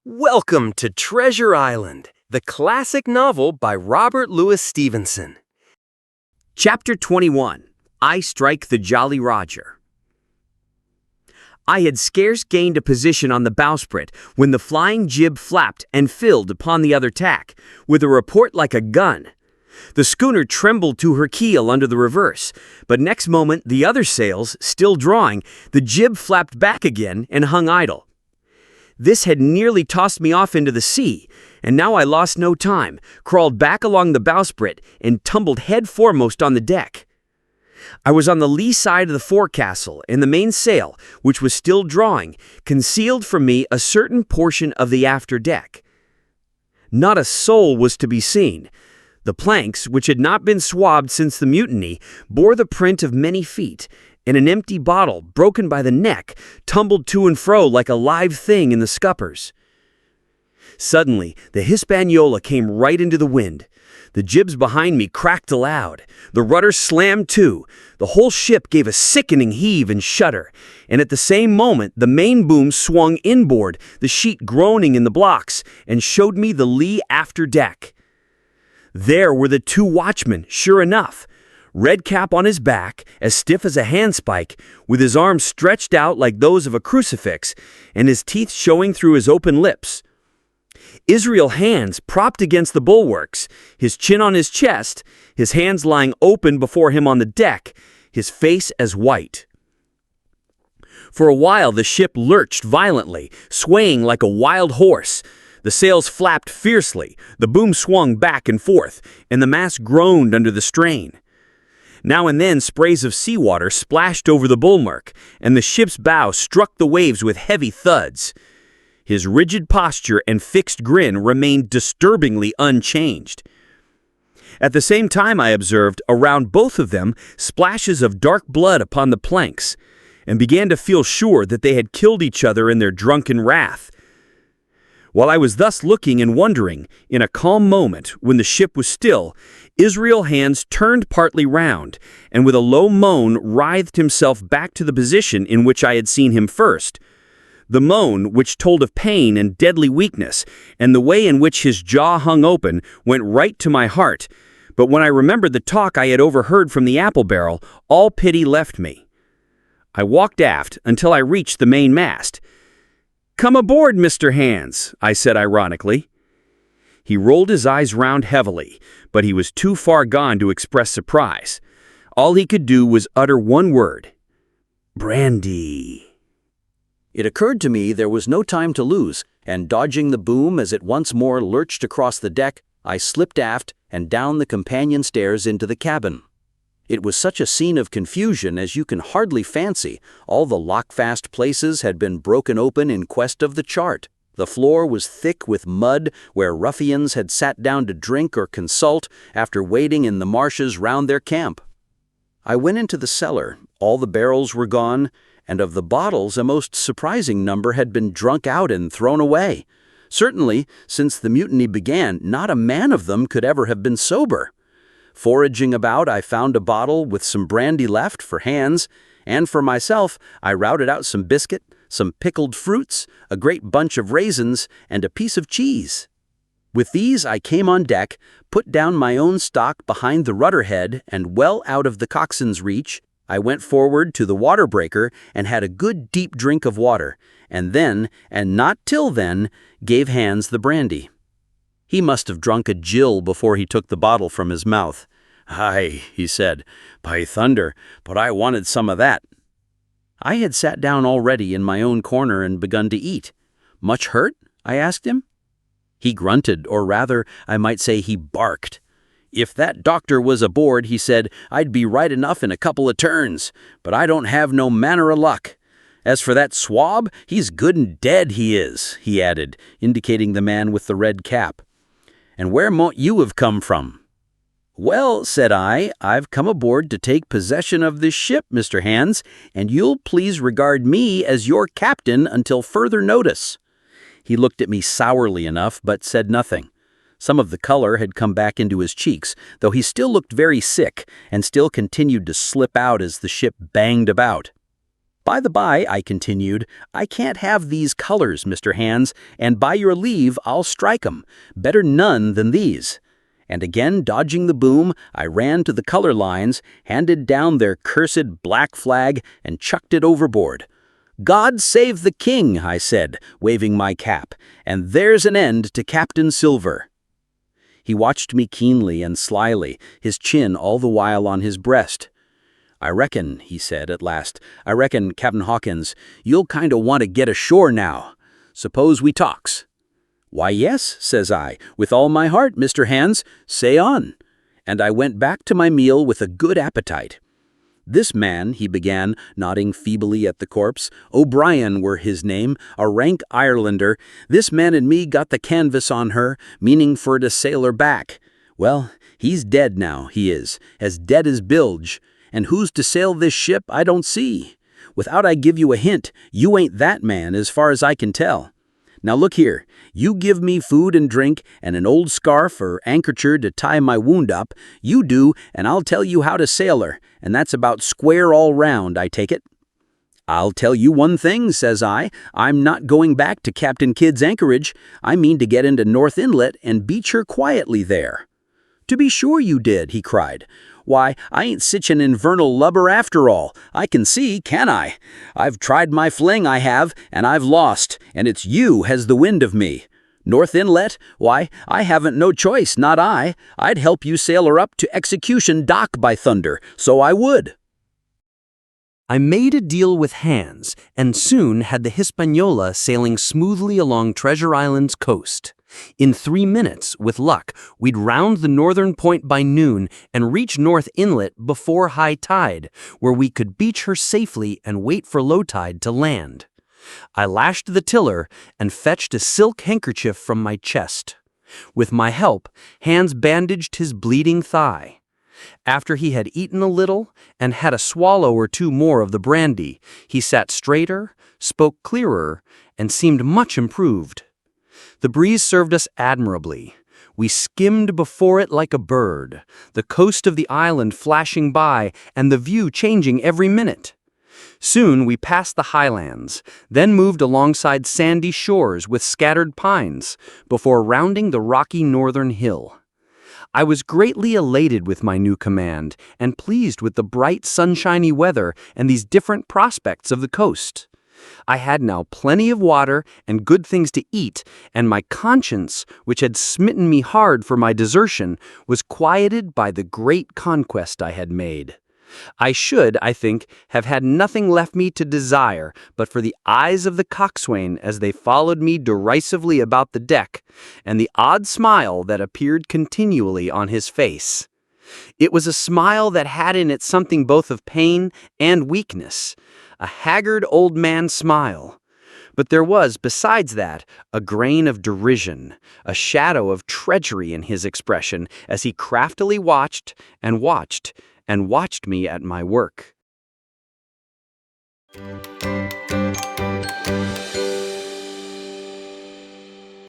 Welcome to Treasure Island, the classic novel by Robert Louis Stevenson. Chapter 21. I Strike the Jolly Roger. I had scarce gained a position on the bowsprit when the flying jib flapped and filled upon the other tack, with a report like a gun. The schooner trembled to her keel under the reverse, but next moment the other sails, still drawing, the jib flapped back again and hung idle. This had nearly tossed me off into the sea, and now I lost no time, crawled back along the bowsprit, and tumbled head foremost on the deck. I was on the lee side of the forecastle, and the mainsail, which was still drawing, concealed from me a certain portion of the after deck. Not a soul was to be seen. The planks, which had not been swabbed since the mutiny, bore the print of many feet, and an empty bottle, broken by the neck, tumbled to and fro like a live thing in the scuppers. Suddenly, the Hispaniola came right into the wind. The jibs behind me cracked aloud. The rudder slammed to. The whole ship gave a sickening heave and shudder, and at the same moment the main boom swung inboard, the sheet groaning in the blocks, and showed me the lee after deck. There were the two watchmen, sure enough. Redcap on his back, as stiff as a handspike, with his arms stretched out like those of a crucifix, and his teeth showing through his open lips. Israel Hands propped against the bulwarks, his chin on his chest, his hands lying open before him on the deck, his face as white. For a while the ship lurched violently, swaying like a wild horse. The sails flapped fiercely, the boom swung back and forth, and the mast groaned under the strain. Now and then sprays of seawater splashed over the bulwark, and the ship's bow struck the waves with heavy thuds. His rigid posture and fixed grin remained disturbingly unchanged. At the same time I observed, around both of them, splashes of dark blood upon the planks, and began to feel sure that they had killed each other in their drunken wrath. While I was thus looking and wondering, in a calm moment, when the ship was still, Israel Hands turned partly round, and with a low moan writhed himself back to the position in which I had seen him first. The moan, which told of pain and deadly weakness, and the way in which his jaw hung open, went right to my heart. But when I remembered the talk I had overheard from the apple barrel, all pity left me. I walked aft until I reached the main mast. "Come aboard, Mr. Hands," I said ironically. He rolled his eyes round heavily, but he was too far gone to express surprise. All he could do was utter one word: "Brandy." It occurred to me there was no time to lose, and dodging the boom as it once more lurched across the deck, I slipped aft and down the companion stairs into the cabin. It was such a scene of confusion as you can hardly fancy. All the lock-fast places had been broken open in quest of the chart. The floor was thick with mud where ruffians had sat down to drink or consult after wading in the marshes round their camp. I went into the cellar. All the barrels were gone, and of the bottles a most surprising number had been drunk out and thrown away. Certainly, since the mutiny began, not a man of them could ever have been sober. Foraging about, I found a bottle with some brandy left for Hands, and for myself I routed out some biscuit, some pickled fruits, a great bunch of raisins, and a piece of cheese. With these I came on deck, put down my own stock behind the rudder head, and well out of the coxswain's reach, I went forward to the water breaker and had a good deep drink of water, and then, and not till then, gave Hands the brandy. He must have drunk a gill before he took the bottle from his mouth. "Aye," he said, "by thunder, but I wanted some of that." I had sat down already in my own corner and begun to eat. "Much hurt?" I asked him. He grunted, or rather, I might say he barked. "If that doctor was aboard," he said, "I'd be right enough in a couple of turns, but I don't have no manner of luck. As for that swab, he's good and dead, he is," he added, indicating the man with the red cap. "And where mought you have come from?" "Well," said I, "I've come aboard to take possession of this ship, Mr. Hands, and you'll please regard me as your captain until further notice." He looked at me sourly enough, but said nothing. Some of the color had come back into his cheeks, though he still looked very sick, and still continued to slip out as the ship banged about. By the by, I continued, I can't have these colors, Mr. Hands, and by your leave, I'll strike 'em. Better none than these. And again, dodging the boom, I ran to the color lines, handed down their cursed black flag, and chucked it overboard. God save the king, I said, waving my cap, and there's an end to Captain Silver. He watched me keenly and slyly, his chin all the while on his breast. I reckon, he said at last, I reckon, Captain Hawkins, you'll kind of want to get ashore now. Suppose we talks. Why, yes, says I, with all my heart, Mr. Hands, say on. And I went back to my meal with a good appetite. This man, he began, nodding feebly at the corpse, O'Brien were his name, a rank Irelander, this man and me got the canvas on her, meaning for to sail her back. Well, he's dead now, he is, as dead as bilge. And who's to sail this ship, I don't see. Without I give you a hint, you ain't that man as far as I can tell. Now look here, you give me food and drink and an old scarf or ankercher to tie my wound up, you do, and I'll tell you how to sail her, and that's about square all round, I take it. I'll tell you one thing, says I, I'm not going back to Captain Kidd's anchorage. I mean to get into North Inlet and beach her quietly there. To be sure you did, he cried. Why, I ain't sich an infernal lubber after all. I can see, can I? I've tried my fling, I have, and I've lost, and it's you has the wind of me. North Inlet? Why, I haven't no choice, not I. I'd help you sail her up to Execution Dock, by thunder, so I would. I made a deal with Hands, and soon had the Hispaniola sailing smoothly along Treasure Island's coast. In 3 minutes, with luck, we'd round the northern point by noon and reach North Inlet before high tide, where we could beach her safely and wait for low tide to land. I lashed the tiller and fetched a silk handkerchief from my chest. With my help, Hands bandaged his bleeding thigh. After he had eaten a little and had a swallow or two more of the brandy, he sat straighter, spoke clearer, and seemed much improved. The breeze served us admirably. We skimmed before it like a bird, the coast of the island flashing by and the view changing every minute. Soon we passed the highlands, then moved alongside sandy shores with scattered pines, before rounding the rocky northern hill. I was greatly elated with my new command and pleased with the bright sunshiny weather and these different prospects of the coast. I had now plenty of water and good things to eat, and my conscience, which had smitten me hard for my desertion, was quieted by the great conquest I had made. I should, I think, have had nothing left me to desire but for the eyes of the coxswain as they followed me derisively about the deck, and the odd smile that appeared continually on his face. It was a smile that had in it something both of pain and weakness, a haggard old man's smile. But there was, besides that, a grain of derision, a shadow of treachery in his expression as he craftily watched and watched and watched me at my work.